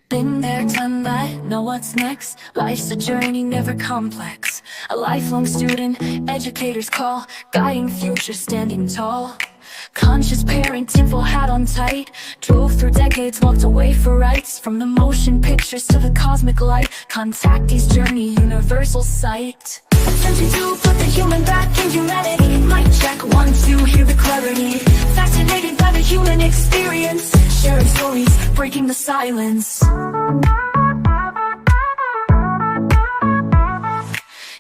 Been there, done that, know what's next. Life's a journey, never complex. A lifelong student, educators call. Guiding future, standing tall. Conscious parenting, full hat on tight. Drove through decades, walked away for rights. From the motion pictures to the cosmic light. Contactee's journey, universal sight. Attempting to put the human back in humanity. Mic check, 1, 2, hear the clarity. Fascinated by the human experience. Sharing stories, breaking the silence.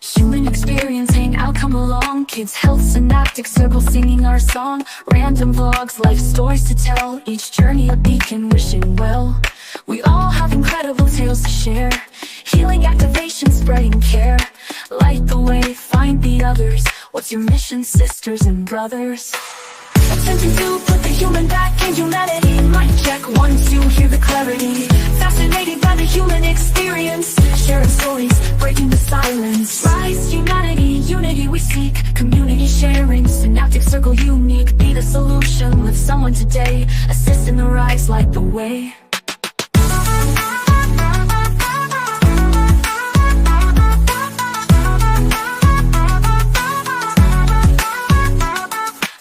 Human experience, hangout, come along. Kids, health, synaptic circle, singing our song. Random vlogs, life stories to tell. Each journey a beacon, wishing well. We all have incredible tales to share. Healing, activation, spreading care. Light the way, find the others. What's your mission, sisters and brothers? Attempting to put the human back in humanity. Mic check, 1, 2, hear the clarity. Fascinated by the human experience. Sharing stories, breaking the silence. Rise, humanity, unity we seek. Community sharing, synaptic circle unique. Be the solution, live someone today. Assist in the rise, light the way.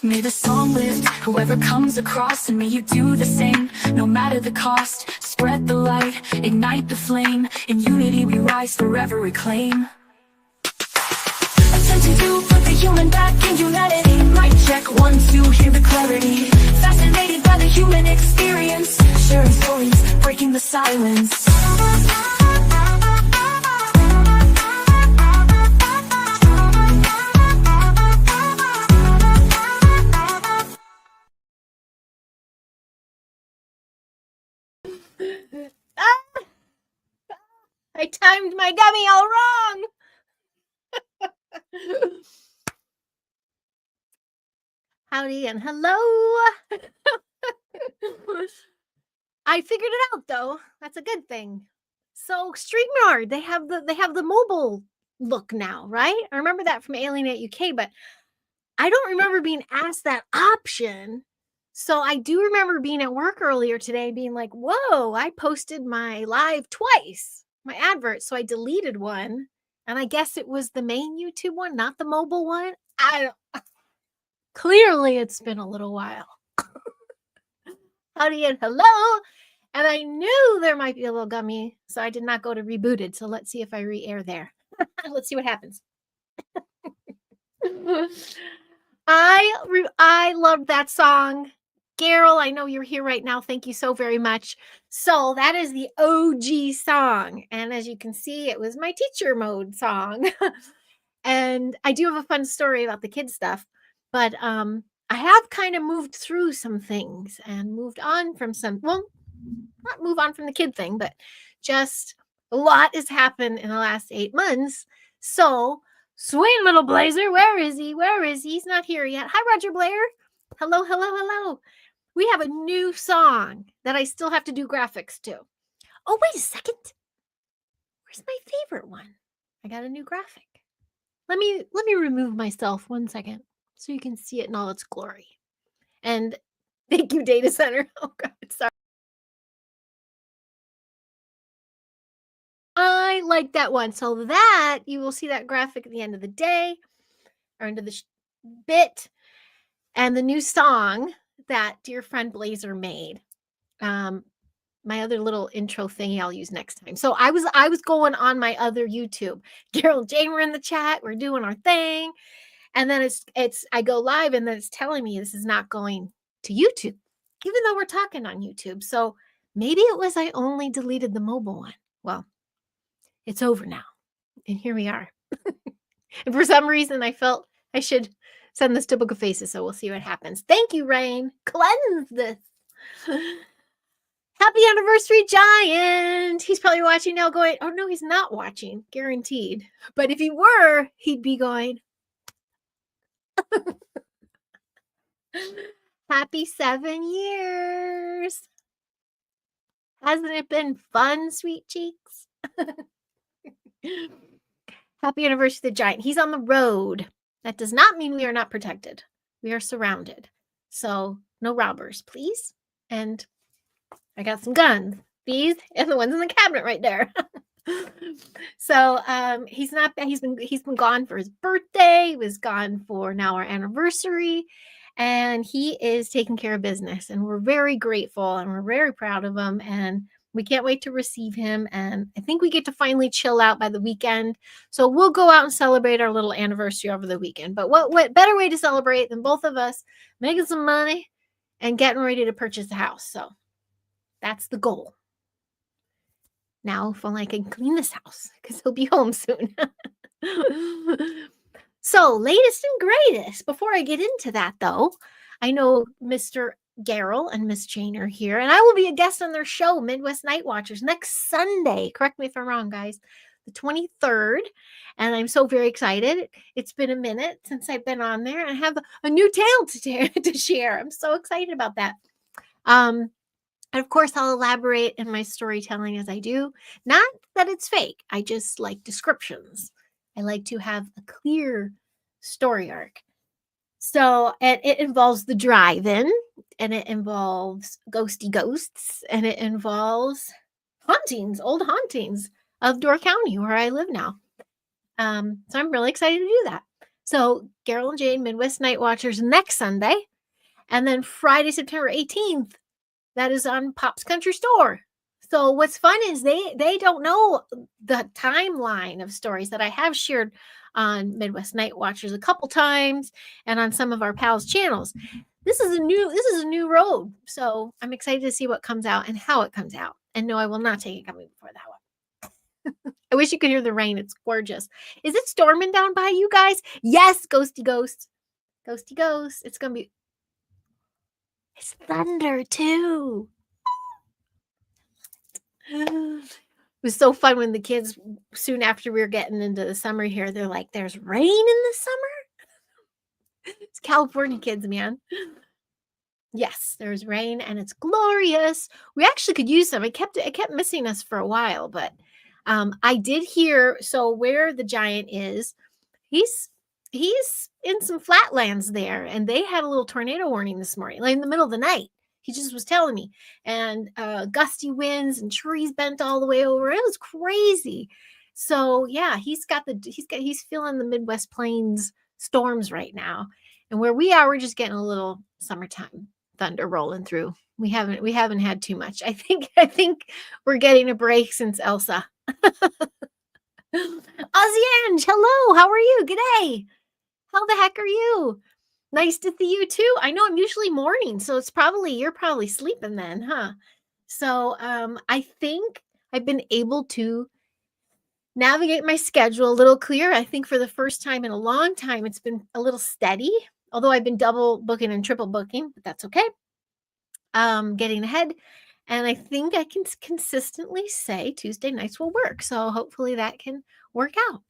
May the song lift whoever comes across, and may you do the same, no matter the cost. Spread the light, ignite the flame. In unity we rise, forever reclaim. Attempting to put the human back in humanity. Mic check, 1, 2, hear the clarity. Fascinated by the human experience. Sharing stories, breaking the silence. I timed my gummy all wrong. Howdy and hello. I figured it out though. That's a good thing. So StreamYard, they have the mobile look now, right? I remember that from Alien at UK, but I don't remember being asked that option. So I do remember being at work earlier today being like, whoa, I posted my live twice, my advert. So I deleted one, and I guess it was the main YouTube one, not the mobile one. Clearly it's been a little while. Howdy and hello. And I knew there might be a little gummy, so I did not go to rebooted. So let's see if I re-air there. Let's see what happens. I love that song. Carol, I know you're here right now. Thank you so very much. So that is the OG song. And as you can see, it was my teacher mode song. And I do have a fun story about the kid stuff. But I have kind of moved through some things and moved on from some, well, not move on from the kid thing, but just a lot has happened in the last 8 months. So, sweet little Blazer, where is he? Where is he? He's not here yet. Hi, Roger Blair. Hello, hello, hello. We have a new song that I still have to do graphics to. Oh, wait a second. Where's my favorite one? I got a new graphic. Let me remove myself 1 second so you can see it in all its glory. And thank you, Data Center. Oh, God, sorry. I like that one. So that, you will see that graphic at the end of the day, or end of the bit, and the new song that dear friend Blazer made. My other little intro thingy I'll use next time. So I was going on my other YouTube. Carol and Jane were in the chat. We're doing our thing. And then I go live, and then it's telling me this is not going to YouTube, even though we're talking on YouTube. So maybe it was I only deleted the mobile one. Well, it's over now. And here we are. And for some reason, I felt I should send this to Book of Faces. So we'll see what happens. Thank you, Rain. Cleanse this. Happy anniversary, Giant. He's probably watching now going, oh, no, he's not watching. Guaranteed. But if he were, he'd be going. Happy 7 years. Hasn't it been fun, sweet cheeks? Happy anniversary to the Giant. He's on the road. That does not mean we are not protected. We are surrounded. So no robbers, please. And I got some guns. These and the ones in the cabinet right there. So he's been gone for his birthday. He was gone for now our anniversary, and he is taking care of business, and we're very grateful and we're very proud of him, and we can't wait to receive him. And I think we get to finally chill out by the weekend, so we'll go out and celebrate our little anniversary over the weekend. But what better way to celebrate than both of us making some money and getting ready to purchase a house? So that's the goal. Now, if only I can clean this house, because he'll be home soon. So, latest and greatest. Before I get into that, though, I know Mr. Garrel and Miss Jane are here, and I will be a guest on their show, Midwest Night Watchers, next Sunday. Correct me if I'm wrong, guys. The 23rd. And I'm so very excited. It's been a minute since I've been on there, and I have a new tale to share. I'm so excited about that. And of course, I'll elaborate in my storytelling as I do. Not that it's fake, I just like descriptions. I like to have a clear story arc. So it involves the drive-in, and it involves ghosty ghosts, and it involves old hauntings of Door County, where I live now. So I'm really excited to do that. So Carol and Jane, Midwest Night Watchers, next Sunday. And then Friday, September 18th, that is on Pop's Country Store. So what's fun is they don't know the timeline of stories that I have shared on Midwest Night Watchers a couple times and on some of our pals' channels. This is a new road. So I'm excited to see what comes out and how it comes out. And no, I will not take it coming before that one. I wish you could hear the rain. It's gorgeous. Is it storming down by you guys? Yes, ghosty ghost. Ghosty ghost. It's gonna be. It's thunder too. It was so fun when the kids, soon after we were getting into the summer here, they're like, there's rain in the summer? It's California kids, man. Yes, there's rain and it's glorious. We actually could use some. It kept missing us for a while, but I did hear, so where the giant is, he's in some flatlands there, and they had a little tornado warning this morning, like in the middle of the night. He just was telling me, and gusty winds and trees bent all the way over. It was crazy. So yeah, he's feeling the Midwest Plains storms right now, and where we are, we're just getting a little summertime thunder rolling through. We haven't had too much. I think we're getting a break since Elsa. Ozzy Ange, hello, how are you? G'day. How the heck are you? Nice to see you too. I know I'm usually morning, so you're probably sleeping then, huh? So I think I've been able to navigate my schedule a little clear. I think for the first time in a long time, it's been a little steady, although I've been double booking and triple booking, but that's okay. Getting ahead. And I think I can consistently say Tuesday nights will work. So hopefully that can work out.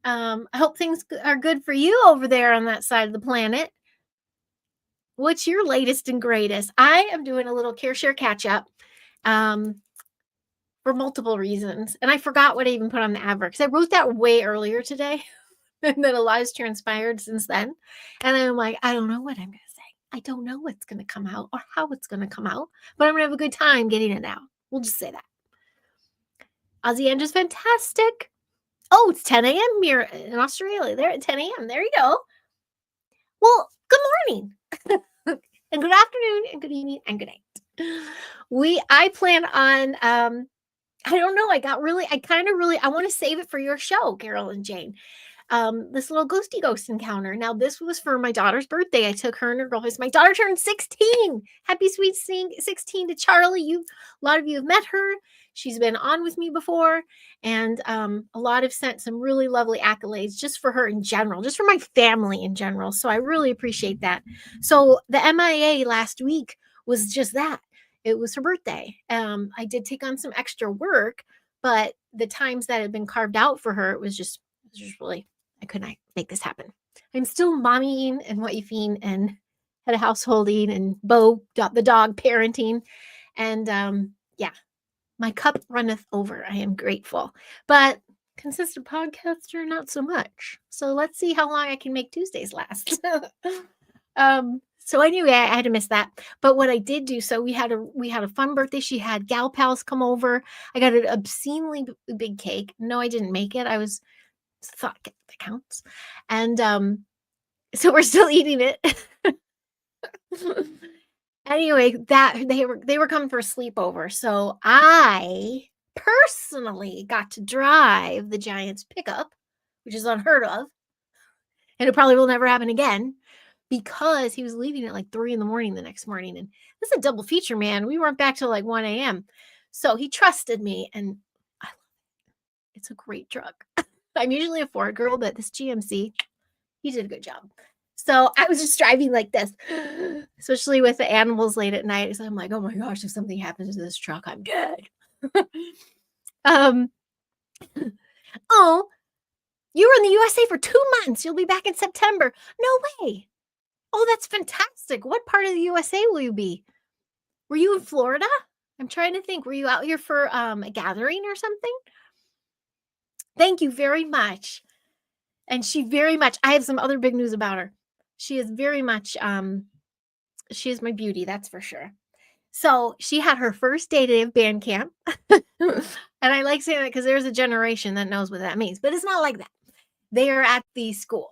I hope things are good for you over there on that side of the planet. What's your latest and greatest? I am doing a little careshare catch up for multiple reasons. And I forgot what I even put on the advert, because I wrote that way earlier today. And then a lot has transpired since then. And I'm like, I don't know what I'm going to say. I don't know what's going to come out or how it's going to come out, but I'm going to have a good time getting it out. We'll just say that. Aussie Ange is fantastic. Oh, it's 10 a.m. here in Australia. They're at 10 a.m. There you go. Well, good morning and good afternoon and good evening and good night. I plan on, I don't know. I want to save it for your show, Carol and Jane. This little ghosty ghost encounter. Now, this was for my daughter's birthday. I took her and her girlfriends. My daughter turned 16. Happy sweet 16 to Charlie. A lot of you have met her. She's been on with me before, and a lot have sent some really lovely accolades just for her in general, just for my family in general. So I really appreciate that. So the MIA last week was just that. It was her birthday. I did take on some extra work, but the times that had been carved out for her, it was just really, I could not make this happen. I'm still mommying and wifing and head of householding and Bo, the dog, parenting. And yeah, my cup runneth over. I am grateful. But consistent podcaster, not so much. So let's see how long I can make Tuesdays last. So anyway, I had to miss that. But what I did do, so we had a fun birthday. She had gal pals come over. I got an obscenely big cake. No, I didn't make it. I was thought that counts. And so we're still eating it. Anyway, that they were coming for a sleepover. So I personally got to drive the Giants pickup, which is unheard of. And it probably will never happen again because he was leaving at like 3 a.m. the next morning. And this is a double feature, man. We weren't back till like 1 a.m. So he trusted me, and it's a great truck. I'm usually a Ford girl, but this GMC, he did a good job. So I was just driving like this, especially with the animals late at night. So I'm like, oh my gosh, if something happens to this truck, I'm dead. Oh, you were in the USA for 2 months. You'll be back in September. No way. Oh, that's fantastic. What part of the USA will you be? Were you in Florida? I'm trying to think. Were you out here for a gathering or something? Thank you very much. And she very much, I have some other big news about her. She is very much, she is my beauty, that's for sure. So she had her first day of band camp. And I like saying that because there's a generation that knows what that means, but it's not like that. They are at the school.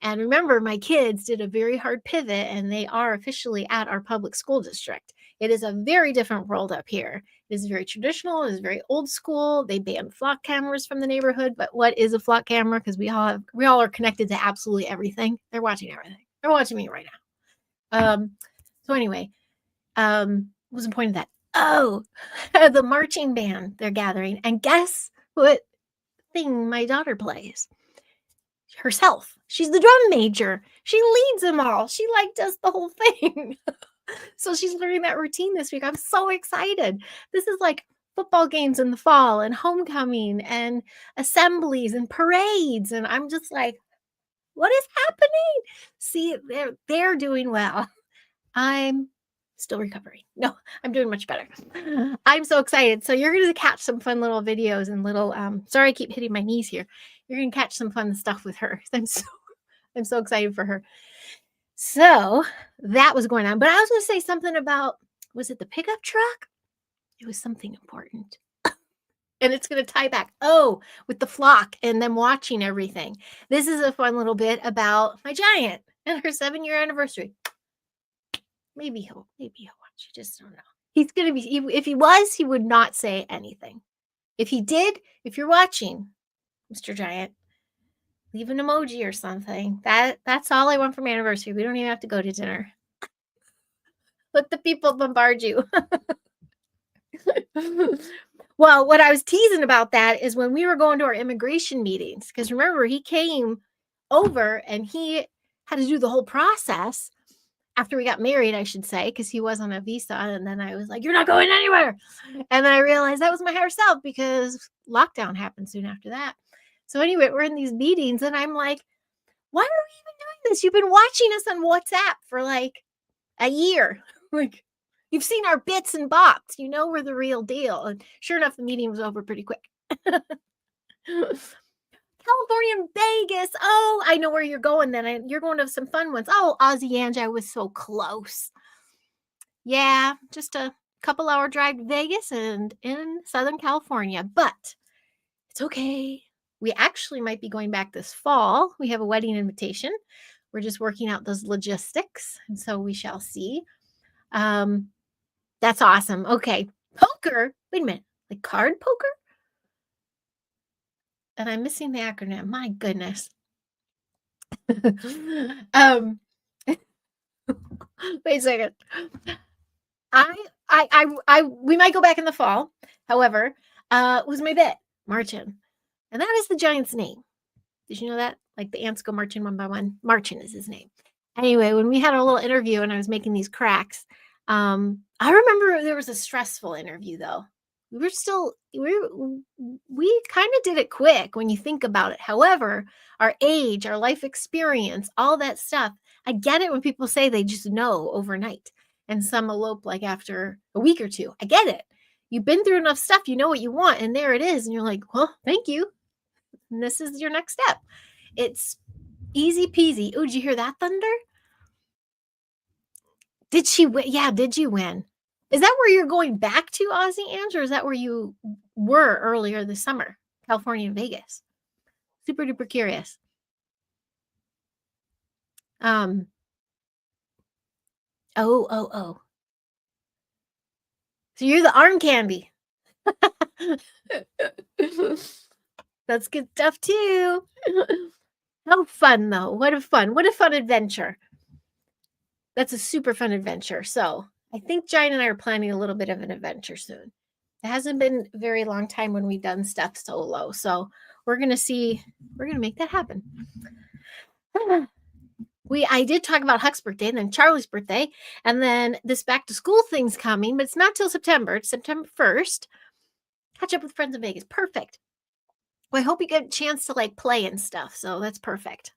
And remember, my kids did a very hard pivot and they are officially at our public school district. It is a very different world up here. It is very traditional. It is very old school. They banned flock cameras from the neighborhood. But what is a flock camera? Because we all are connected to absolutely everything. They're watching everything. They're watching me right now. So anyway, what was the point of that? Oh, the marching band, they're gathering. And guess what thing my daughter plays? Herself. She's the drum major. She leads them all. She like does the whole thing. So she's learning that routine this week. I'm so excited. This is like football games in the fall and homecoming and assemblies and parades. And I'm just like, what is happening? See, they're doing well. I'm still recovering. No, I'm doing much better. I'm so excited. So you're going to catch some fun little videos and little, sorry, I keep hitting my knees here. You're going to catch some fun stuff with her. I'm so excited for her. So that was going on. But I was going to say something about, was it the pickup truck? It was something important. And it's going to tie back, with the flock and them watching everything. This is a fun little bit about my giant and her 7-year anniversary. Maybe he'll watch. You just don't know. He's going to be, if he was, he would not say anything. If he did, if you're watching, Mr. Giant, leave an emoji or something. That's all I want for my anniversary. We don't even have to go to dinner. Let the people bombard you. Well, what I was teasing about that is when we were going to our immigration meetings, because remember, he came over and he had to do the whole process after we got married, I should say, because he was on a visa. And then I was like, you're not going anywhere. And then I realized that was my higher self because lockdown happened soon after that. So anyway, we're in these meetings and I'm like, why are we even doing this? You've been watching us on WhatsApp for like a year. Like, you've seen our bits and bops. You know we're the real deal. And sure enough, the meeting was over pretty quick. California and Vegas. Oh, I know where you're going then. You're going to some fun ones. Oh, Ozzy Ange, I was so close. Yeah, just a couple hour drive to Vegas and in Southern California. But it's okay. We actually might be going back this fall. We have a wedding invitation. We're just working out those logistics. And so we shall see. That's awesome. Okay. Poker. Wait a minute. Like card poker? And I'm missing the acronym. My goodness. Wait a second. We might go back in the fall. However, it was my bet, Marchin. And that is the Giant's name. Did you know that? Like the ants go marching one by one. Marchin is his name. Anyway, when we had a little interview and I was making these cracks, I remember there was a stressful interview though. We kind of did it quick when you think about it. However, our age, our life experience, all that stuff, I get it when people say they just know overnight and some elope like after a week or two. I get it. You've been through enough stuff, you know what you want, and there it is. And you're like, well, thank you. And this is your next step. It's easy peasy. Oh, did you hear that thunder? Did she win? Yeah, did you win? Is that where you're going back to, Aussie Ange, or is that where you were earlier this summer? California and Vegas. Super duper curious. Oh. So you're the arm candy. That's good stuff too. How fun though. What a fun adventure. That's a super fun adventure. So I think Giant and I are planning a little bit of an adventure soon. It hasn't been a very long time when we've done stuff solo. So we're going to make that happen. I did talk about Huck's birthday and then Charlie's birthday. And then this back to school thing's coming, but it's not till September. It's September 1st. Catch up with friends in Vegas. Perfect. Well, I hope you get a chance to like play and stuff. So that's perfect.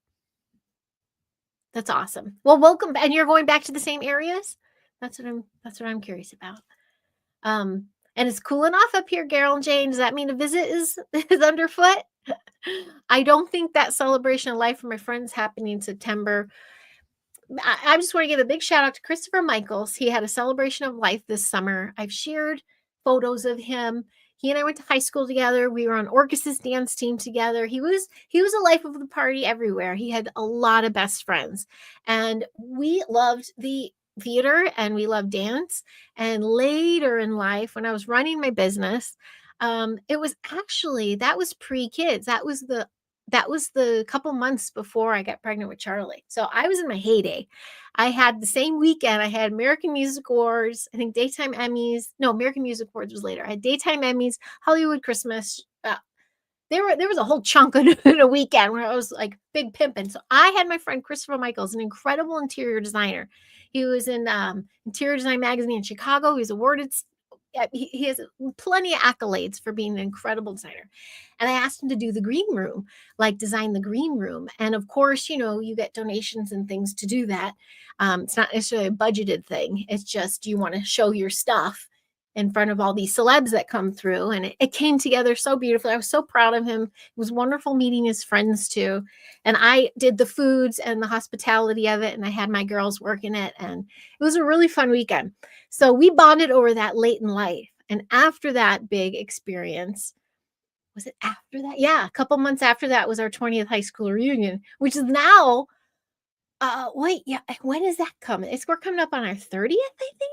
That's awesome. Well, welcome. And you're going back to the same areas? That's what I'm curious about. And it's cooling off up here, Carol and Jane. Does that mean a visit is underfoot? I don't think that celebration of life for my friends happening in September. I just want to give a big shout out to Christopher Michaels. He had a celebration of life this summer. I've shared photos of him. He and I went to high school together. We were on Orcus's dance team together. He was a life of the party everywhere. He had a lot of best friends. And we loved the theater and we loved dance. And later in life, when I was running my business, it was actually, that was pre-kids. That was the couple months before I got pregnant with Charlie. So I was in my heyday. I had the same weekend. I had American Music Awards, I think Daytime Emmys. No, American Music Awards was later. I had Daytime Emmys, Hollywood Christmas. There was a whole chunk in a weekend where I was like big pimping. So I had my friend Christopher Michaels, an incredible interior designer. He was in Interior Design Magazine in Chicago. He was awarded. He has plenty of accolades for being an incredible designer. And I asked him to do the green room, like design the green room. And of course, you get donations and things to do that. It's not necessarily a budgeted thing. It's just you want to show your stuff in front of all these celebs that come through. And it came together so beautifully. I was so proud of him. It was wonderful meeting his friends too. And I did the foods and the hospitality of it. And I had my girls working it. And it was a really fun weekend. So we bonded over that late in life. And after that big experience, was it after that? Yeah, a couple months after that was our 20th high school reunion, which is now, when is that coming? We're coming up on our 30th, I think.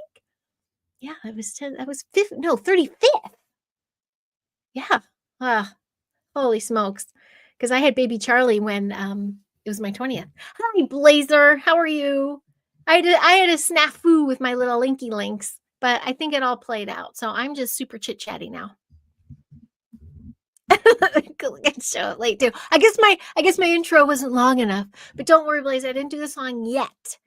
Yeah, that was 35th. Yeah. Holy smokes. Because I had baby Charlie when it was my 20th. Hi, Blazer. How are you? I had a snafu with my little linky links, but I think it all played out. So I'm just super chit-chatty now. Show it late too. I guess my intro wasn't long enough, but don't worry, Blazer. I didn't do the song yet.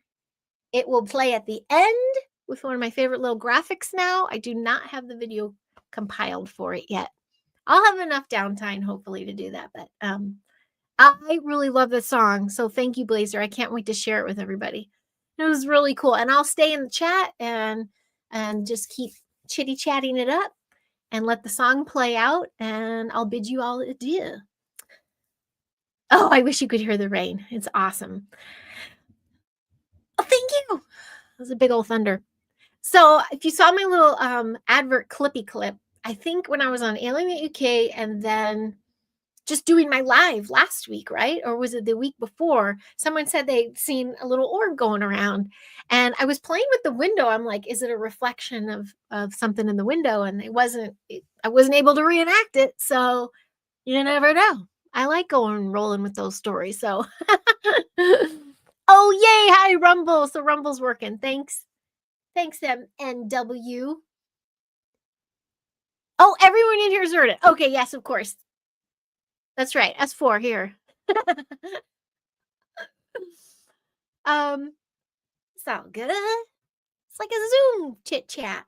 It will play at the end with one of my favorite little graphics now. I do not have the video compiled for it yet. I'll have enough downtime, hopefully, to do that. But I really love this song. So thank you, Blazer. I can't wait to share it with everybody. It was really cool. And I'll stay in the chat and just keep chitty-chatting it up and let the song play out. And I'll bid you all adieu. Oh, I wish you could hear the rain. It's awesome. Oh, thank you. It was a big old thunder. So if you saw my little advert clippy clip, I think when I was on Alien UK and then just doing my live last week, right? Or was it the week before? Someone said they'd seen a little orb going around. And I was playing with the window. I'm like, is it a reflection of something in the window? And I wasn't able to reenact it. So you never know. I like rolling with those stories. So, oh, yay. Hi, Rumble. So Rumble's working. Thanks, MNW. Oh, everyone in here has heard it. Okay, yes, of course. That's right. S4 here. It's all good. It's like a Zoom chit chat.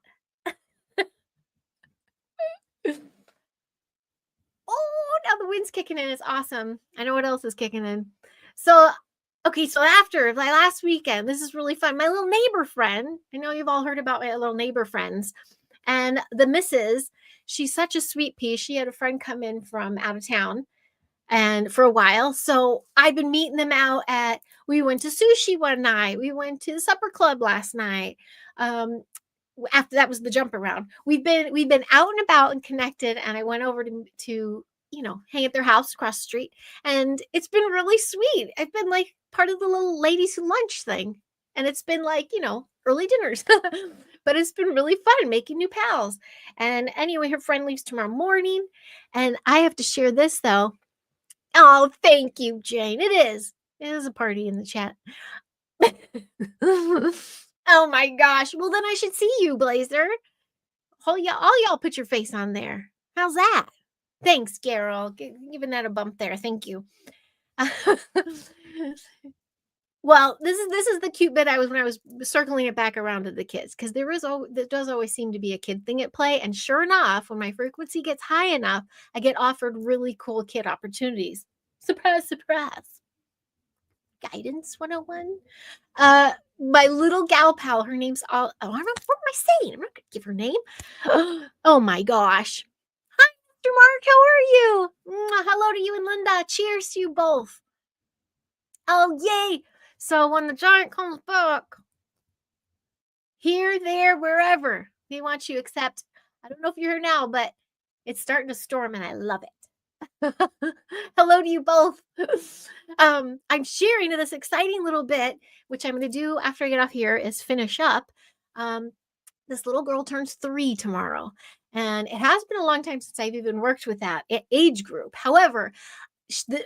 Oh, now the wind's kicking in. It's awesome. I know what else is kicking in. So, okay, so after my last weekend, this is really fun. My little neighbor friend, I know you've all heard about my little neighbor friends, and the missus, she's such a sweet pea. She had a friend come in from out of town and for a while. So I've been meeting them out at We went to sushi one night. We went to the supper club last night. Um, After that was the jump around. We've been out and about and connected, and I went over to hang at their house across the street, and it's been really sweet. I've been like part of the little ladies who lunch thing, and it's been like early dinners, but it's been really fun making new pals. And anyway, her friend leaves tomorrow morning, and I have to share this though. Oh, thank you, Jane. It is. It is a party in the chat. Oh my gosh. Well, then I should see you, Blazer. All y'all put your face on there. How's that? Thanks, Carol. Giving that a bump there. Thank you. Well, this is the cute bit when I was circling it back around to the kids, because there does always seem to be a kid thing at play. And sure enough, when my frequency gets high enough, I get offered really cool kid opportunities. Surprise, surprise. Guidance 101. My little gal pal, her name's what am I saying? I'm not gonna give her name. Oh my gosh. Hi, Mr. Mark, how are you? Hello to you and Linda. Cheers to you both. Oh, yay. So when the giant comes back, here, there, wherever they want you, except I don't know if you're here now, but it's starting to storm and I love it. Hello to you both. I'm sharing this exciting little bit, which I'm going to do after I get off here, is finish up. This little girl turns 3 tomorrow, and it has been a long time since I've even worked with that age group. However,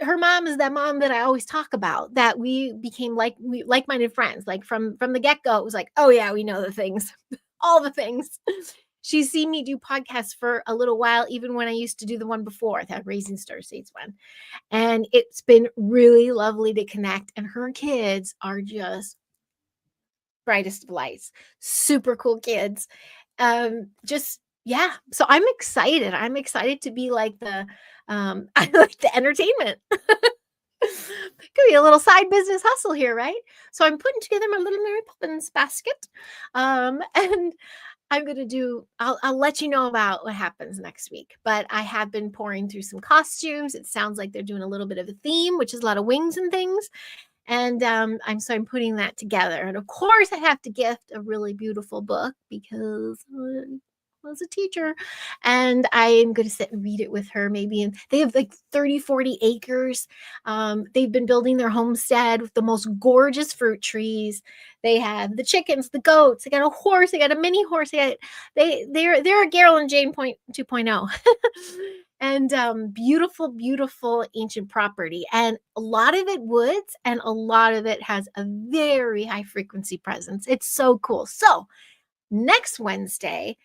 her mom is that mom that I always talk about, that we became like-minded friends. Like from the get-go, it was like, oh yeah, we know the things, all the things. She's seen me do podcasts for a little while, even when I used to do the one before, that Raising Star Seeds one. And it's been really lovely to connect. And her kids are just brightest of lights, super cool kids. Yeah. So I'm excited. I'm excited to be like I like the entertainment. Could be a little side business hustle here, right? So I'm putting together my little Mary Poppins basket. And I'm going to I'll let you know about what happens next week. But I have been pouring through some costumes. It sounds like they're doing a little bit of a theme, which is a lot of wings and things. And I'm putting that together. And of course, I have to gift a really beautiful book, because I was a teacher, and I'm going to sit and read it with her maybe. And they have like 30-40 acres. They've been building their homestead with the most gorgeous fruit trees. They have the chickens, the goats. They got a horse. They got a mini horse. They're a Carol and Jane 2.0. And beautiful, beautiful ancient property, and a lot of it woods, and a lot of it has a very high frequency presence. It's so cool. So next Wednesday,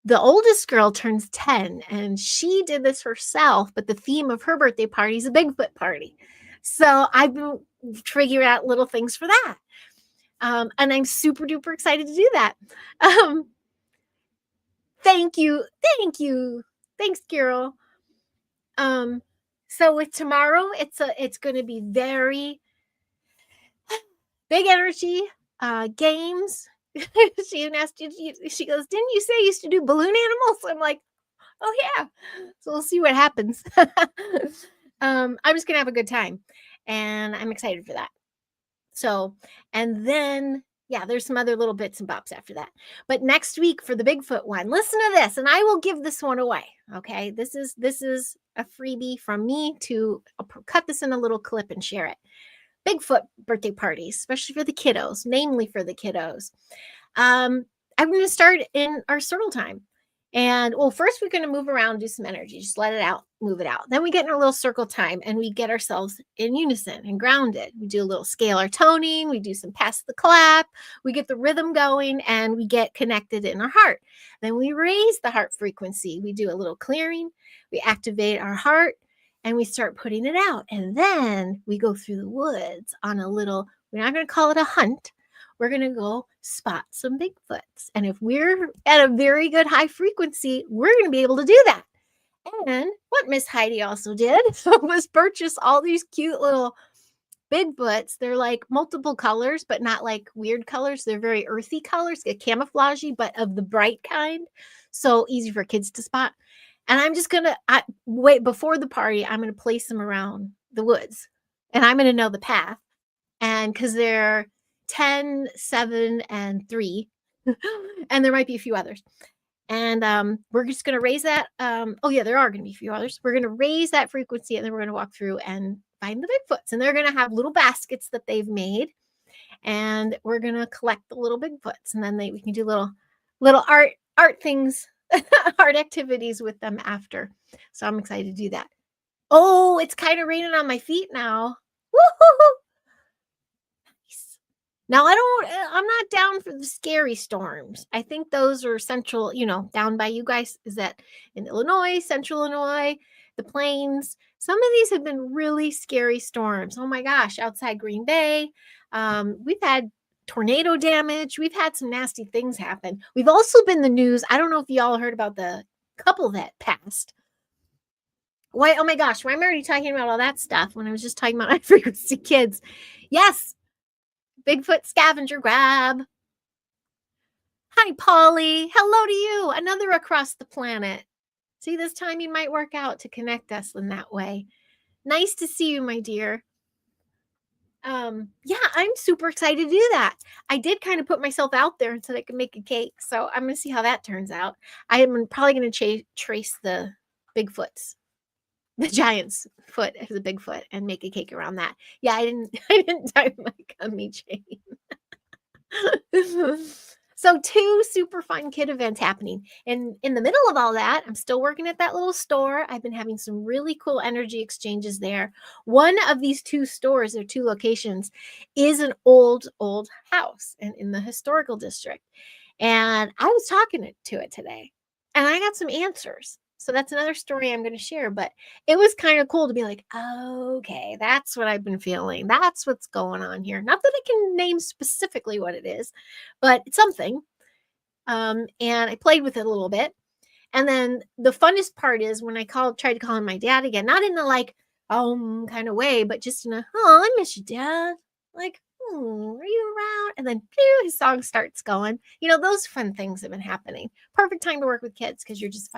the oldest girl turns 10, and she did this herself, but the theme of her birthday party is a Bigfoot party. So I've been figuring out little things for that. And I'm super duper excited to do that. Thank you. Thanks, Carol. So with tomorrow, it's going to be very big energy, games. She asked, she goes, didn't you say you used to do balloon animals? I'm like, oh yeah. So we'll see what happens. I'm just going to have a good time, and I'm excited for that. So, and then, yeah, there's some other little bits and bops after that. But next week for the Bigfoot one, listen to this, and I will give this one away. Okay. This is a freebie from me I'll cut this in a little clip and share it. Bigfoot birthday parties, especially for the kiddos, namely for the kiddos. I'm going to start in our circle time. And well, first we're going to move around, do some energy, just let it out, move it out. Then we get in our little circle time, and we get ourselves in unison and grounded. We do a little scalar toning. We do some pass the clap. We get the rhythm going, and we get connected in our heart. Then we raise the heart frequency. We do a little clearing. We activate our heart, and we start putting it out. And then we go through the woods on we're not going to call it a hunt. We're going to go spot some Bigfoots. And if we're at a very good high frequency, we're going to be able to do that. And what Miss Heidi also did was purchase all these cute little Bigfoots. They're like multiple colors, but not like weird colors. They're very earthy colors, camouflagey, but of the bright kind. So easy for kids to spot. And I'm just going to wait before the party. I'm going to place them around the woods, and I'm going to know the path. And because they're 10, 7, and 3, and there might be a few others. And we're just going to raise that. Oh, yeah, there are going to be a few others. We're going to raise that frequency, and then we're going to walk through and find the Bigfoots. And they're going to have little baskets that they've made. And we're going to collect the little Bigfoots. And then we can do little art things, art activities with them after. So I'm excited to do that. Oh, it's kind of raining on my feet now. Woo-hoo-hoo. Now, I'm not down for the scary storms. I think those are central, down by you guys. Is that in Illinois, central Illinois, the plains? Some of these have been really scary storms. Oh my gosh, outside Green Bay. We've had tornado damage. We've had some nasty things happen. We've also been in the news. I don't know if y'all heard about the couple that passed. Why? Oh my gosh, why am I already talking about all that stuff when I was just talking about high frequency kids? Yes. Bigfoot scavenger grab. Hi, Polly. Hello to you. Another across the planet. See, this timing might work out to connect us in that way. Nice to see you, my dear. Yeah, I'm super excited to do that. I did kind of put myself out there so that I could make a cake. So I'm going to see how that turns out. I am probably going to trace the Bigfoots. The giant's foot as a Bigfoot and make a cake around that. Yeah, I didn't tie my gummy chain. So 2 super fun kid events happening. And in the middle of all that, I'm still working at that little store. I've been having some really cool energy exchanges there. One of these 2 stores, or 2 locations, is an old house and in the historical district. And I was talking to it today, and I got some answers. So that's another story I'm going to share, but it was kind of cool to be like, okay, that's what I've been feeling. That's what's going on here. Not that I can name specifically what it is, but it's something. And I played with it a little bit. And then the funnest part is when I tried to call him my dad again, not in the like, kind of way, but just in a, I miss you, Dad. Like, are you around? And then his song starts going. Those fun things have been happening. Perfect time to work with kids because you're just,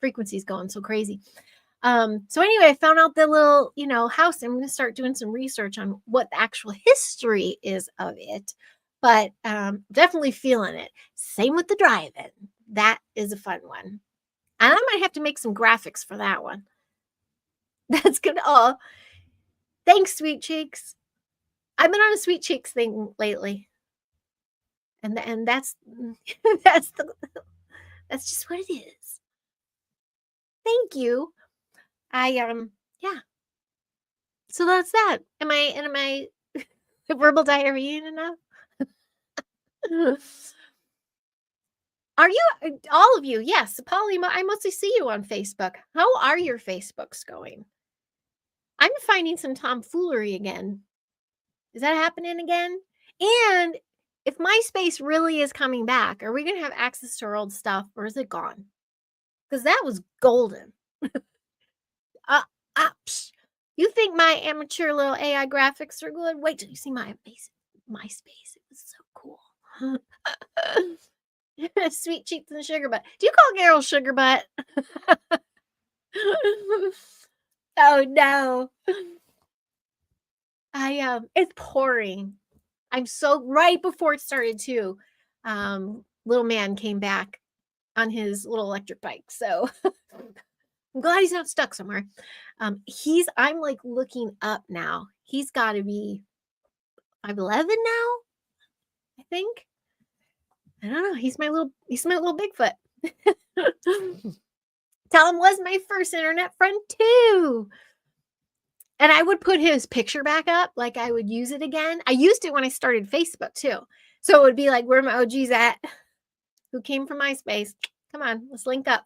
frequencies going so crazy. So anyway, I found out the little, house. I'm going to start doing some research on what the actual history is of it, but definitely feeling it. Same with the drive-in. That is a fun one. And I might have to make some graphics for that one. That's good. Oh, thanks, Sweet Cheeks. I've been on a Sweet Cheeks thing lately. And that's that's just what it is. Thank you. Yeah. So that's that. Am I verbal diarrhea enough? Are you, all of you? Yes, Polly, I mostly see you on Facebook. How are your Facebooks going? I'm finding some tomfoolery again. Is that happening again? And if MySpace really is coming back, are we going to have access to our old stuff, or is it gone? Because that was golden. You think my amateur little AI graphics are good? Wait till you see my MySpace. It was so cool. Sweet Cheeks and Sugar Butt. Do you call Carol Sugar Butt? Oh no. It's pouring. I'm so right before it started too. Little man came back on his little electric bike. So I'm glad he's not stuck somewhere. I'm like looking up now. He's got to be 5'11" now, I think. I don't know. He's my little Bigfoot. Tom was my first internet friend too. And I would put his picture back up, like I would use it again. I used it when I started Facebook too. So it would be like, where my OGs at? Who came from MySpace? Come on, let's link up.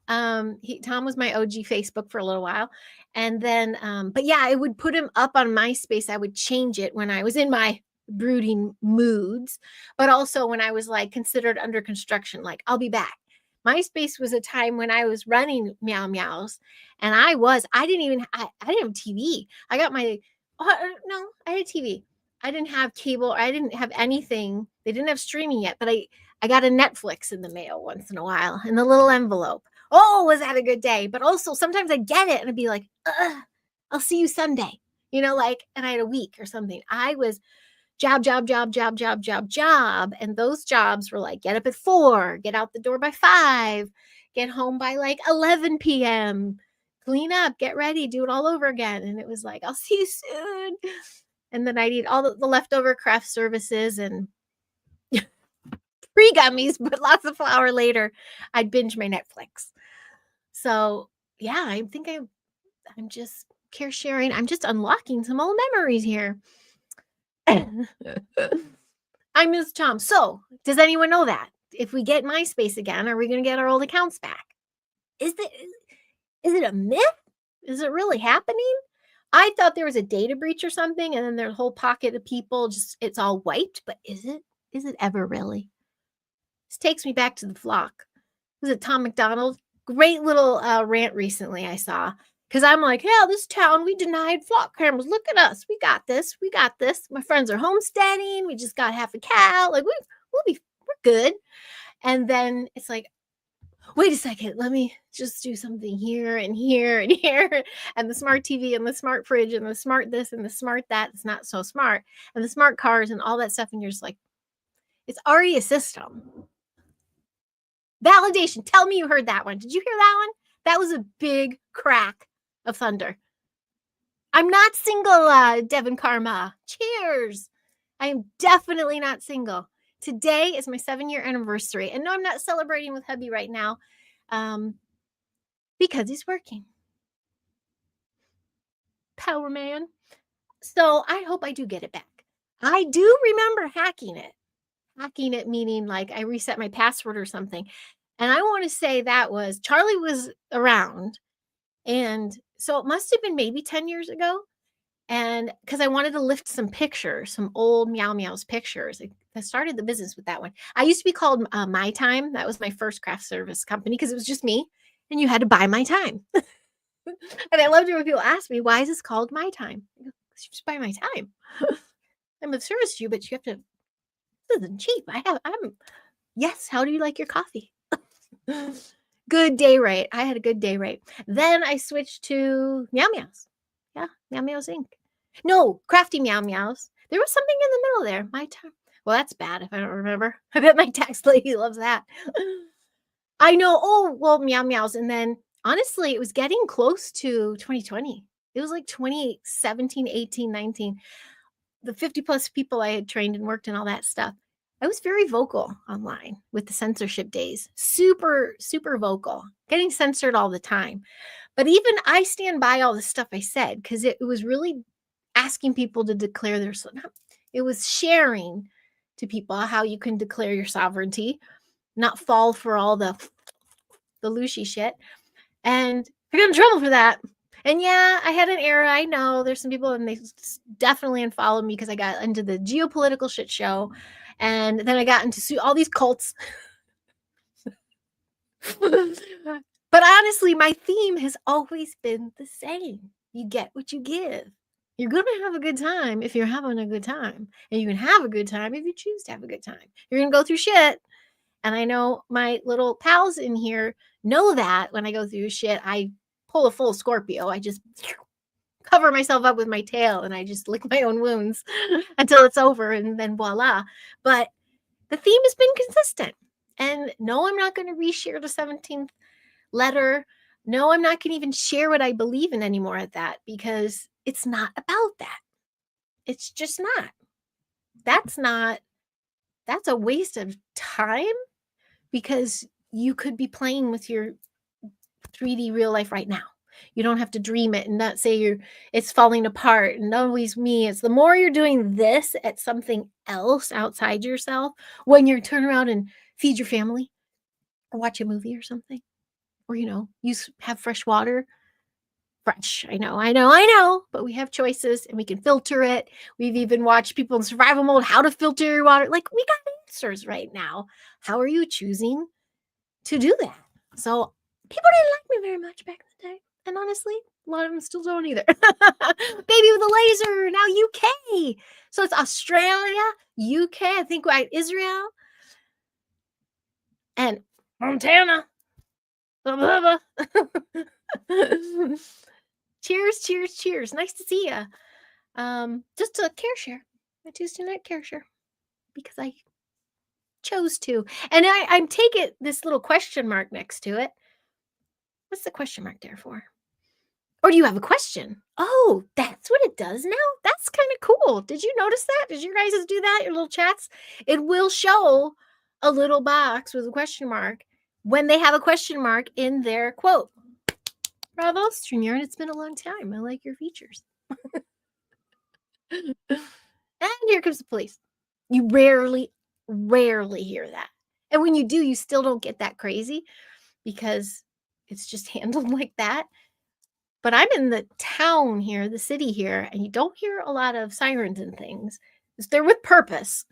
Tom was my OG Facebook for a little while. And then, but yeah, I would put him up on MySpace. I would change it when I was in my brooding moods, but also when I was like considered under construction, like I'll be back. MySpace was a time when I was running Meow Meows, and I didn't have TV. I got I had TV. I didn't have cable. I didn't have anything. They didn't have streaming yet, but I got a Netflix in the mail once in a while in the little envelope. Oh, was that a good day? But also sometimes I'd get it and I'd be like, I'll see you Sunday. like, and I had a week or something. I was job, job, job, job, job, job, job. And those jobs were like, get up at 4, get out the door by 5, get home by like 11 p.m., clean up, get ready, do it all over again. And it was like, I'll see you soon. And then I'd eat all the leftover craft services and free gummies, but lots of flour later. I'd binge my Netflix. So yeah, I think I'm just care sharing. I'm just unlocking some old memories here. I miss Tom. So, does anyone know that? If we get MySpace again, are we going to get our old accounts back? Is it a myth? Is it really happening? I thought there was a data breach or something, and then there's a whole pocket of people, just it's all wiped. But is it? Is it ever really? This takes me back to the flock. Was it Tom McDonald? Great little rant recently I saw. Because I'm like, yeah, this town, we denied flock cameras. Look at us. We got this. We got this. My friends are homesteading. We just got half a cow. Like, we're good. And then it's like, wait a second. Let me just do something here and here and here. And the smart TV and the smart fridge and the smart this and the smart that. It's not so smart. And the smart cars and all that stuff. And you're just like, it's already a system. Validation. Tell me you heard that one. Did you hear that one? That was a big crack of thunder. I'm not single, Devin Karma. Cheers. I am definitely not single. Today is my 7-year anniversary. And no, I'm not celebrating with hubby right now because he's working. Power man. So I hope I do get it back. I do remember hacking it. Hacking it meaning like I reset my password or something. And I want to say that was Charlie was around. And so it must have been maybe 10 years ago. And because I wanted to lift some pictures, some old Meow Meows pictures. I started the business with that one. I used to be called My Time. That was my first craft service company because it was just me. And you had to buy my time. And I loved it when people ask me, why is this called My Time? Because you just buy my time. I'm of service to you, but you have to, this isn't cheap. Yes, how do you like your coffee? Good day rate. I had a good day rate. Then I switched to Meow Meows. Yeah, Meow Meows Inc. No, Crafty Meow Meows. There was something in the middle there. My time. Well, that's bad if I don't remember. I bet my tax lady loves that. I know. Oh, well, Meow Meows. And then honestly, it was getting close to 2020. It was like 2017, 18, 19. The 50 plus people I had trained and worked and all that stuff. I was very vocal online with the censorship days. Super, super vocal. Getting censored all the time. But even I stand by all the stuff I said because it was really asking people to declare their, it was sharing to people how you can declare your sovereignty, not fall for all the Lucy shit. And I got in trouble for that. And yeah, I had an era. I know there's some people and they definitely unfollowed me because I got into the geopolitical shit show. And then I got into all these cults. But honestly, my theme has always been the same. You get what you give. You're going to have a good time if you're having a good time. And you can have a good time if you choose to have a good time. You're going to go through shit. And I know my little pals in here know that when I go through shit, I pull a full Scorpio. I just cover myself up with my tail and I just lick my own wounds until it's over and then voila. But the theme has been consistent. And no, I'm not going to reshare the 17th letter. No, I'm not going to even share what I believe in anymore at that because it's not about that. It's just not. That's a waste of time because you could be playing with your 3D real life right now. You don't have to dream it and not say it's falling apart and always me. It's the more you're doing this at something else outside yourself when you turn around and feed your family or watch a movie or something. Or, have fresh water. Fresh. I know. But we have choices and we can filter it. We've even watched people in survival mode, how to filter your water. Like, we got answers right now. How are you choosing to do that? So people didn't like me very much back in the day. And honestly, a lot of them still don't either. Baby with a laser, now UK. So it's Australia, UK, I think Israel, and Montana. Cheers, cheers, cheers. Nice to see you. Just a careshare, a Tuesday night careshare, because I chose to. And I'm taking this little question mark next to it. What's the question mark there for? Or do you have a question? Oh, that's what it does now? That's kind of cool. Did you notice that? Did you guys do that? Your little chats? It will show a little box with a question mark when they have a question mark in their quote. Bravo, StreamYard. It's been a long time. I like your features. And here comes the police. You rarely hear that. And when you do, you still don't get that crazy because it's just handled like that. But I'm in the town here, the city here, and you don't hear a lot of sirens and things. They're with purpose.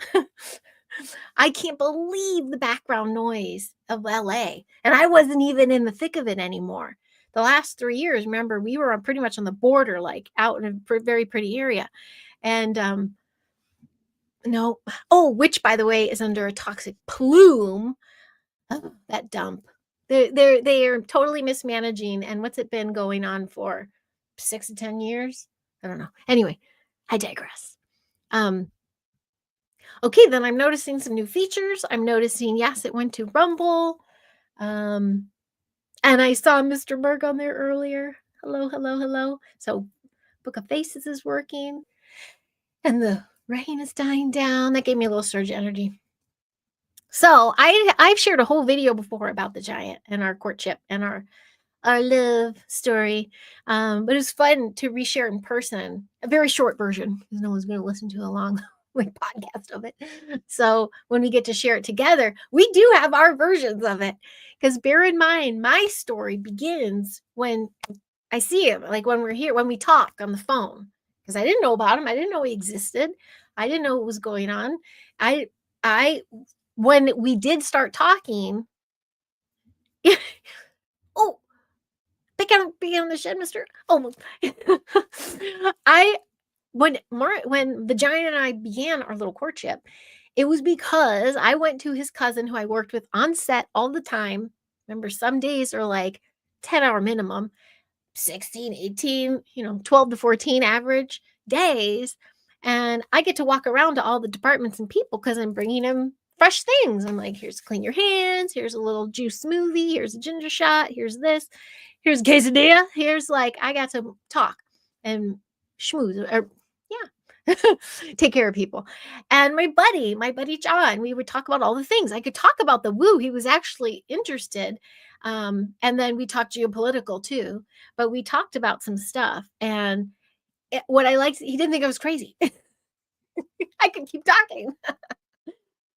I can't believe the background noise of LA. And I wasn't even in the thick of it anymore. The last 3 years, remember, we were pretty much on the border, like out in a very pretty area. And no. Oh, which, by the way, is under a toxic plume. Oh, that dump. They are totally mismanaging. And what's it been going on for 6 to 10 years? I don't know. Anyway, I digress. Okay, then I'm noticing some new features. I'm noticing, yes, it went to Rumble. And I saw Mr. Berg on there earlier. Hello, hello, hello. So Book of Faces is working. And the rain is dying down. That gave me a little surge of energy. So I've shared a whole video before about the giant and our courtship and our love story. But it was fun to reshare in person, a very short version because no one's going to listen to a long like podcast of it. So when we get to share it together, we do have our versions of it. Because bear in mind, my story begins when I see him, like when we're here, when we talk on the phone. Because I didn't know about him. I didn't know he existed. I didn't know what was going on. I when we did start talking, oh, pick on the shed, mister. Oh, when the giant and I began our little courtship, it was because I went to his cousin who I worked with on set all the time. Remember, some days are like 10-hour minimum, 16, 18, 12 to 14 average days. And I get to walk around to all the departments and people because I'm bringing them fresh things. I'm like, here's clean your hands. Here's a little juice smoothie. Here's a ginger shot. Here's this. Here's quesadilla. Here's like, I got to talk and schmooze. Yeah. Take care of people. And my buddy John, we would talk about all the things. I could talk about the woo. He was actually interested. And then we talked geopolitical too, but we talked about some stuff. And what I liked, he didn't think I was crazy. I could keep talking.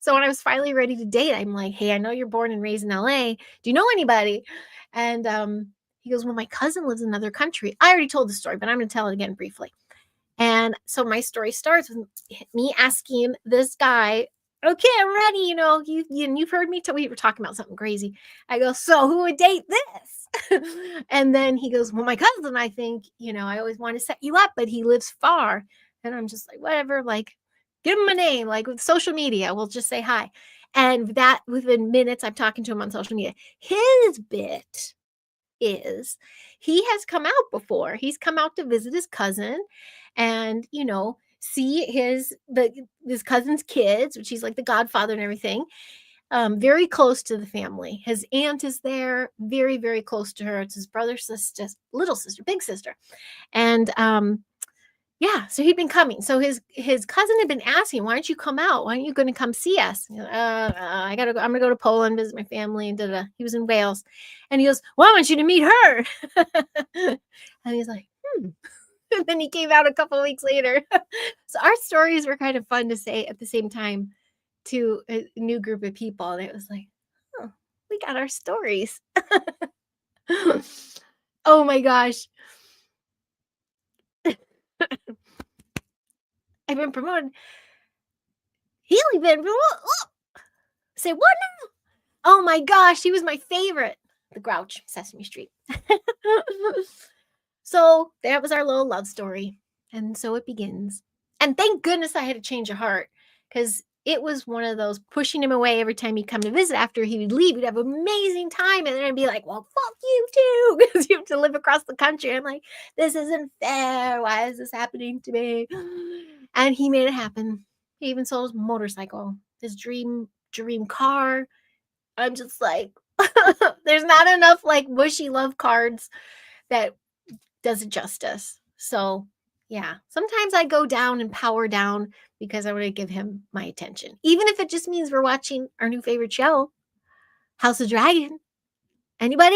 So when I was finally ready to date, I'm like, hey, I know you're born and raised in LA. Do you know anybody? And he goes, well, my cousin lives in another country. I already told the story, but I'm going to tell it again briefly. And so my story starts with me asking this guy, okay, I'm ready. You've heard me. We were talking about something crazy. I go, so who would date this? And then he goes, well, my cousin, I think, I always want to set you up, but he lives far. And I'm just like, whatever, like, give him a name, like with social media, we'll just say hi. And that within minutes, I'm talking to him on social media. His bit is he has come out before. He's come out to visit his cousin and, see his cousin's kids, which he's like the godfather and everything. Very close to the family. His aunt is there, very, very close to her. It's his brother, sister, little sister, big sister. And yeah, so he'd been coming. So his cousin had been asking, why don't you come out? Why aren't you going to come see us? I'm going to go to Poland, visit my family. And he was in Wales. And he goes, well, I want you to meet her. And he's like, And then he came out a couple of weeks later. So our stories were kind of fun to say at the same time to a new group of people. And it was like, oh, we got our stories. Oh my gosh. I've been promoted. Healy been promoted. Oh. Say what now? Oh my gosh, he was my favorite. The Grouch, Sesame Street. So that was our little love story. And so it begins. And thank goodness I had a change of heart because it was one of those pushing him away every time he'd come to visit. After he would leave, we'd have an amazing time. And then I'd be like, well, fuck you too. Because you have to live across the country. I'm like, this isn't fair. Why is this happening to me? And he made it happen. He even sold his motorcycle, his dream car. I'm just like, there's not enough like mushy love cards that does it justice. So yeah, sometimes I go down and power down because I want to give him my attention, even if it just means we're watching our new favorite show, House of Dragon. Anybody?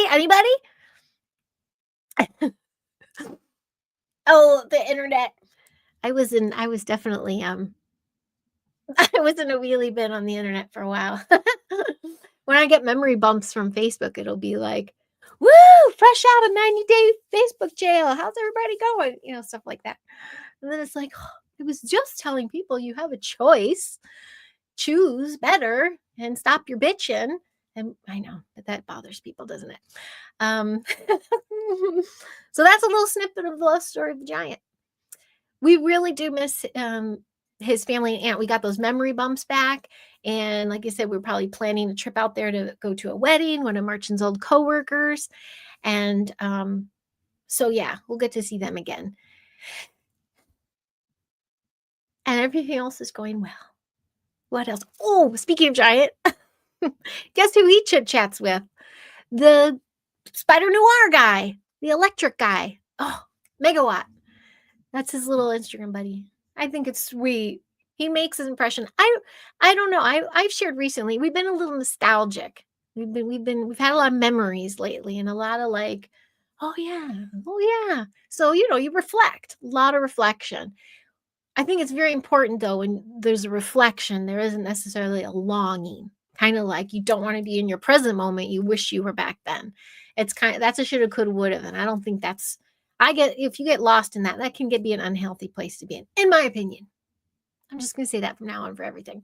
Oh, the internet. I was definitely I was in a wheelie bin on the internet for a while. When I get memory bumps from Facebook, it'll be like, woo, fresh out of 90-day Facebook jail. How's everybody going? You know, stuff like that. And then it's like, oh, it was just telling people you have a choice. Choose better and stop your bitching. And I know that bothers people, doesn't it? So that's a little snippet of the love story of the giant. We really do miss his family and aunt. We got those memory bumps back. And like I said, we're probably planning a trip out there to go to a wedding, one of Marchin's old coworkers. And so, yeah, we'll get to see them again. And everything else is going well. What else? Oh, speaking of giant, guess who he chit-chats with? The Spider Noir guy, the electric guy. Oh, Megawatt. That's his little Instagram buddy. I think it's sweet. He makes his impression. I don't know. I've shared recently. We've been a little nostalgic. We've had a lot of memories lately, and a lot of like, oh yeah. So you reflect. A lot of reflection. I think it's very important though when there's a reflection, there isn't necessarily a longing. Kind of like you don't want to be in your present moment. You wish you were back then. It's kind of that's a shoulda, coulda, woulda, and I don't think that's. If you get lost in that can be an unhealthy place to be in my opinion. I'm just going to say that from now on for everything.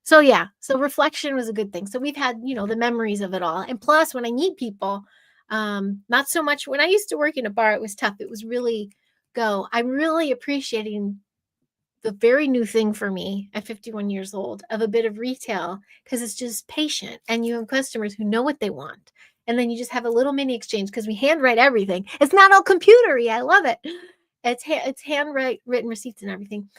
So yeah, so reflection was a good thing. So we've had, the memories of it all. And plus when I meet people, not so much when I used to work in a bar, it was tough. It was really I'm really appreciating the very new thing for me at 51 years old of a bit of retail because it's just patient and you have customers who know what they want. And then you just have a little mini exchange because we handwrite everything. It's not all computery. I love it. It's handwritten receipts and everything.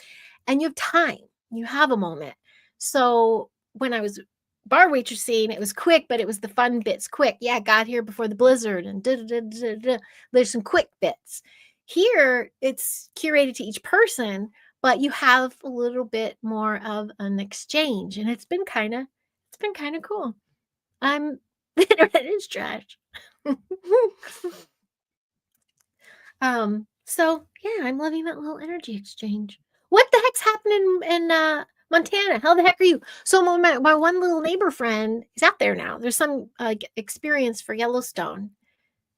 And you have time. You have a moment. So when I was bar waitressing, it was quick, but it was the fun bits quick. Yeah, got here before the blizzard and there's some quick bits. Here, it's curated to each person, but you have a little bit more of an exchange. And it's been kind of cool. The internet is trash. So yeah, I'm loving that little energy exchange. What the heck's happening in Montana? How the heck are you? So my one little neighbor friend is out there now. There's some experience for Yellowstone.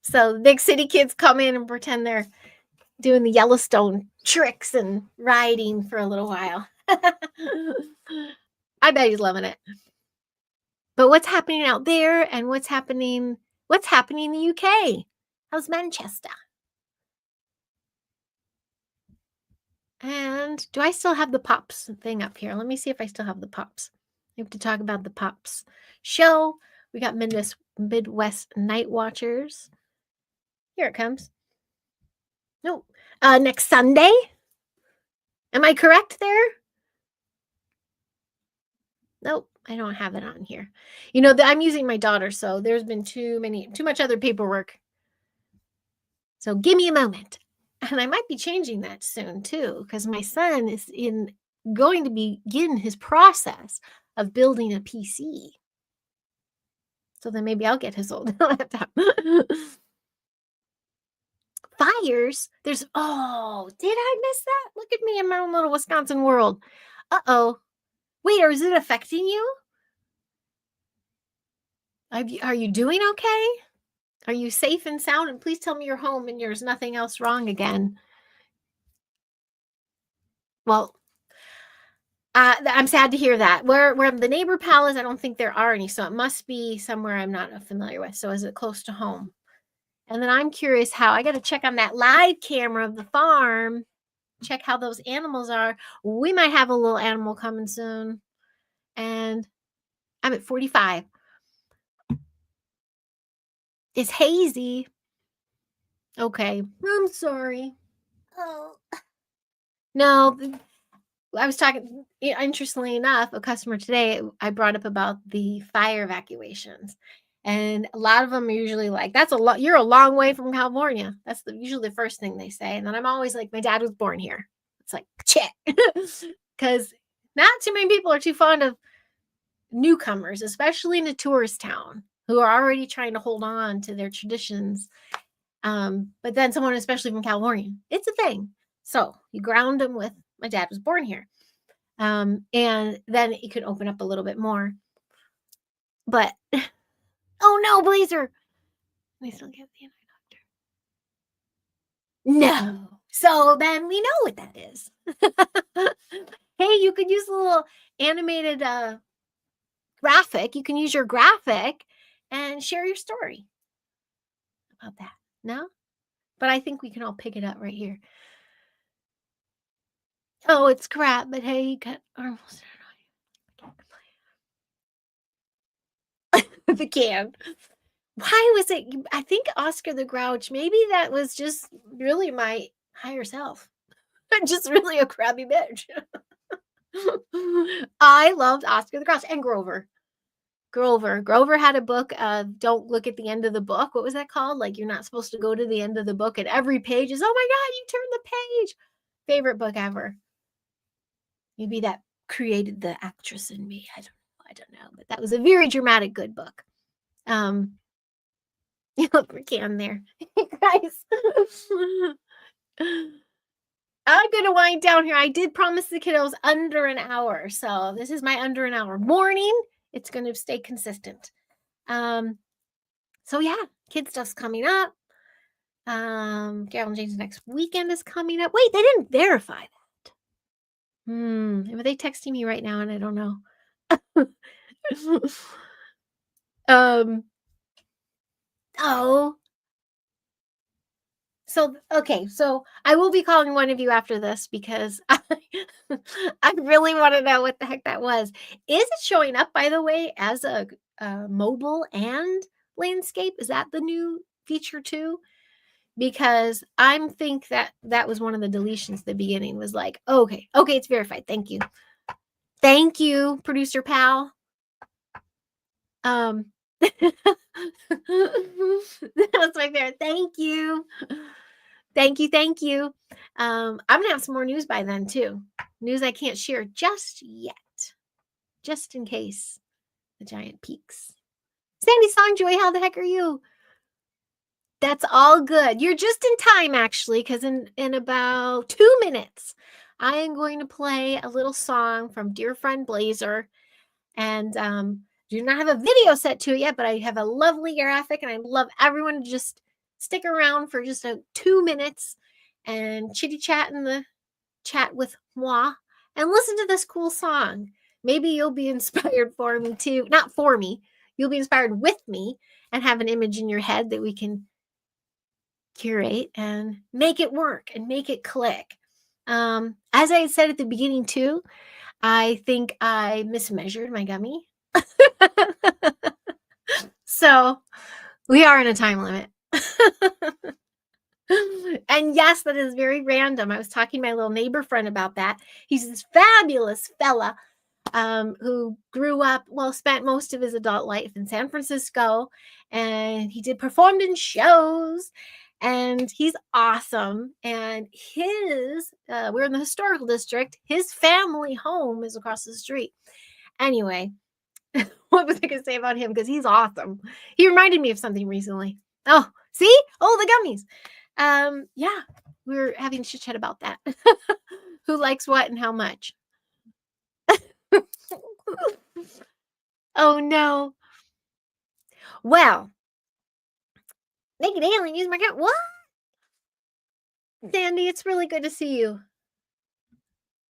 So big city kids come in and pretend they're doing the Yellowstone tricks and riding for a little while. I bet he's loving it. But what's happening out there and what's happening in the UK? How's Manchester? And do I still have the pops thing up here? Let me see if I still have the pops. I have to talk about the pops show. We got Midwest Night Watchers. Here it comes. No, next Sunday. Am I correct there? Nope, I don't have it on here. I'm using my daughter, so there's been too much other paperwork. So give me a moment. And I might be changing that soon too, because my son is going to begin his process of building a PC. So then maybe I'll get his old laptop. Fires? Did I miss that? Look at me in my own little Wisconsin world. Uh-oh. Wait, is it affecting you? Are you doing okay? Are you safe and sound? And please tell me you're home and there's nothing else wrong again. Well, I'm sad to hear that. Where the neighbor palace, I don't think there are any, so it must be somewhere I'm not familiar with. So is it close to home? And then I'm curious I got to check on that live camera of the farm. check how those animals are. We might have a little animal coming soon. And I'm at 45. It's hazy. Okay. I'm sorry. Oh. No, I was talking, interestingly enough, a customer today, I brought up about the fire evacuations. And a lot of them are usually like, that's a lot, you're a long way from California. That's usually the first thing they say. And then I'm always like, my dad was born here. It's like, check. Because not too many people are too fond of newcomers, especially in a tourist town, who are already trying to hold on to their traditions. But then someone, especially from California, it's a thing. So you ground them with, my dad was born here. And then it could open up a little bit more. But oh no, Blazer. We still get the no. So then we know what that is. Hey, you could use a little animated graphic. You can use your graphic and share your story about that. No? But I think we can all pick it up right here. Oh, it's crap, but hey, you got almost the can. Why was it? I think Oscar the Grouch, maybe that was just really my higher self. I'm just really a crabby bitch. I loved Oscar the Grouch and Grover. Grover had a book, Don't Look at the End of the Book. What was that called? Like, you're not supposed to go to the end of the book, and every page is, oh my God, you turned the page. Favorite book ever. Maybe that created the actress in me. I don't know, but that was a very dramatic, good book. You look can there, guys. I'm gonna wind down here. I did promise the kiddos under an hour, so this is my under an hour morning. It's gonna stay consistent. So yeah, kid stuff's coming up. Carol and Jane's next weekend is coming up. Wait, they didn't verify that. Are they texting me right now? And I don't know. Oh. So, okay, so I will be calling one of you after this because I really want to know what the heck that was. Is it showing up, by the way, as a mobile and landscape? Is that the new feature too? Because I think that was one of the deletions at the beginning, was like, okay, it's verified. Thank you. Thank you, producer pal. That's my favorite. Thank you. Thank you. I'm gonna have some more news by then too. News I can't share just yet, just in case the giant peaks. Sandy Songjoy, how the heck are you? That's all good. You're just in time, actually, because in about 2 minutes, I am going to play a little song from dear friend Blazer, and do not have a video set to it yet, but I have a lovely graphic, and I love everyone to just stick around for just 2 minutes and chitty chat in the chat with moi and listen to this cool song. Maybe you'll be inspired for me too. Not for me. You'll be inspired with me and have an image in your head that we can curate and make it work and make it click. As I said at the beginning too, I think I mismeasured my gummy. So we are in a time limit. And yes, that is very random. I was talking to my little neighbor friend about that. He's this fabulous fella who grew up, spent most of his adult life in San Francisco, and he performed in shows, and he's awesome. And we're in the historical district. His family home is across the street. Anyway, what was I going to say about him? Because he's awesome. He reminded me of something recently. Oh, see? Oh, the gummies. Yeah, we were having a chit chat about that. Who likes what and how much? Oh no. Well, naked alien use my account. What? Sandy, it's really good to see you.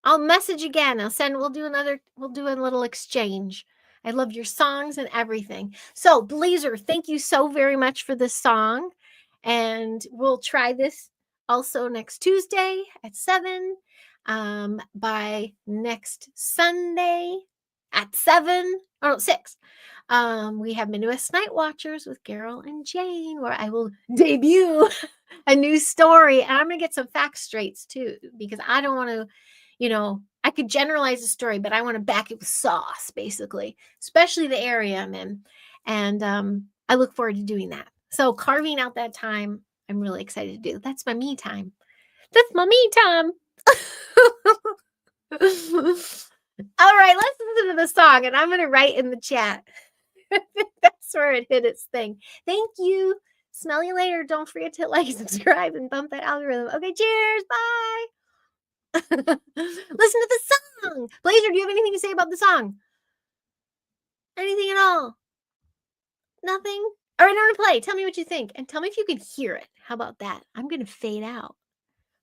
I'll message again. We'll do a little exchange. I love your songs and everything. So Blazer, thank you so very much for this song. And we'll try this also next Tuesday at 7. By next Sunday at 7, or 6. We have Midwest Night Watchers with Carol and Jane, where I will debut a new story. And I'm going to get some facts straight too, because I don't want to, I could generalize the story, but I want to back it with sauce, basically, especially the area I'm in. And I look forward to doing that. So carving out that time, I'm really excited to do. That's my me time. That's my me time. All right, let's listen to the song, and I'm going to write in the chat. That's where it hit its thing. Thank you. Smell you later. Don't forget to like, subscribe, and bump that algorithm. Okay, cheers. Bye. Listen to the song. Blazer, do you have anything to say about the song? Anything at all? Nothing? All right, I'm going to play. Tell me what you think, and tell me if you can hear it. How about that? I'm going to fade out,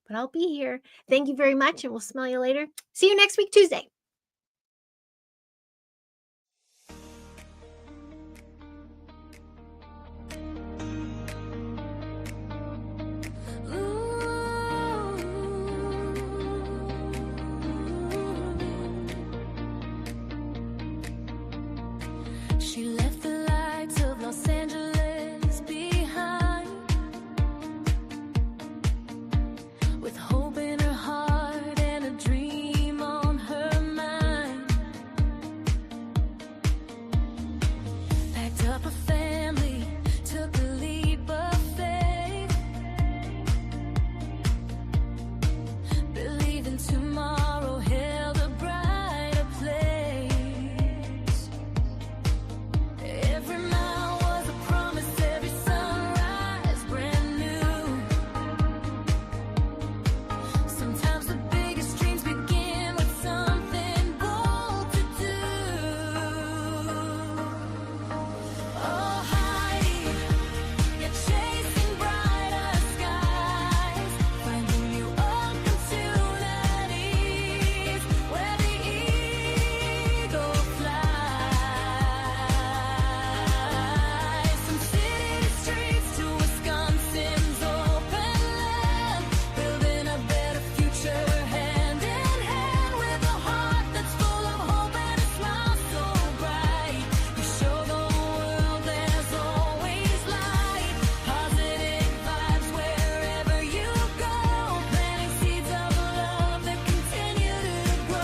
but I'll be here. Thank you very much, and we'll smell you later. See you next week, Tuesday. She left the lights of Los Angeles behind, with hope in her heart and a dream on her mind. Packed up a family, took a leap of faith, believing tomorrow held a brighter place. Every mile was a promise, every sunrise brand new. Sometimes the biggest dreams begin with something bold to do. Oh Heidi, you're chasing brighter skies, finding new opportunities where the eagle flies. From city streets to Wisconsin's open land, building a better future hand in hand with a heart that's full of hope and a smile so bright. You show the world there's always light, positive vibes wherever you go, planting seeds of love that continue to grow.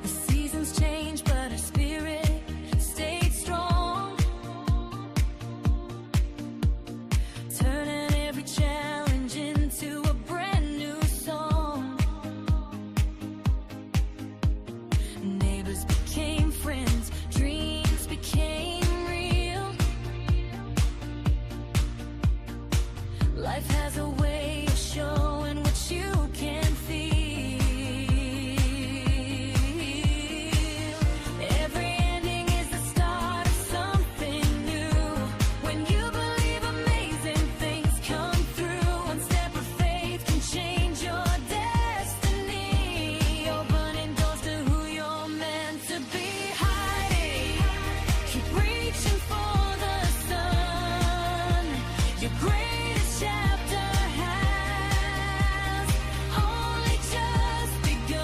The seasons change, but her spirit stayed strong, turning every challenge into a brand new song. Neighbors became friends, dreams became real. Life has a way of showing what you can feel. Every ending is the start of something new. When you believe, amazing things come through. One step of faith can change your destiny, opening doors to who you're meant to be. Heidi, keep reaching for the sun. Your greatest chapter has only just begun.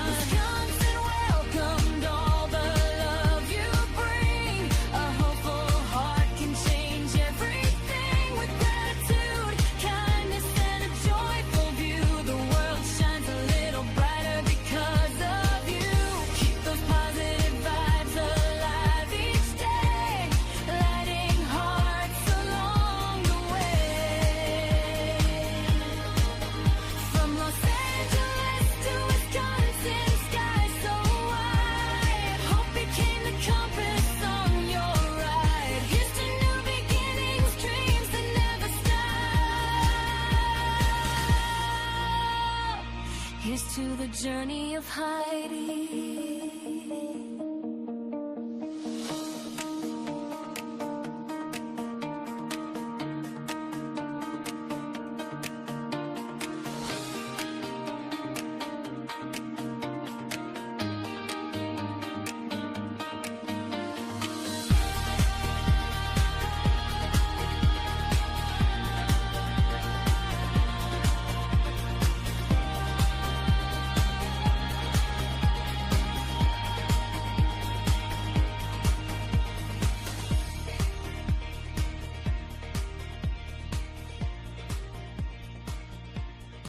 Wisconsin welcomed all the love you bring. A hopeful heart can change everything with gratitude, kindness, and a joyful view. The world shines a little brighter because of you. Keep those positive vibes alive each day, lighting hearts along the way. From Los Angeles to Wisconsin, skies so wide, hope became the compass on your ride. Here's to new beginnings, dreams that never stop. Here's to the journey of Heidi.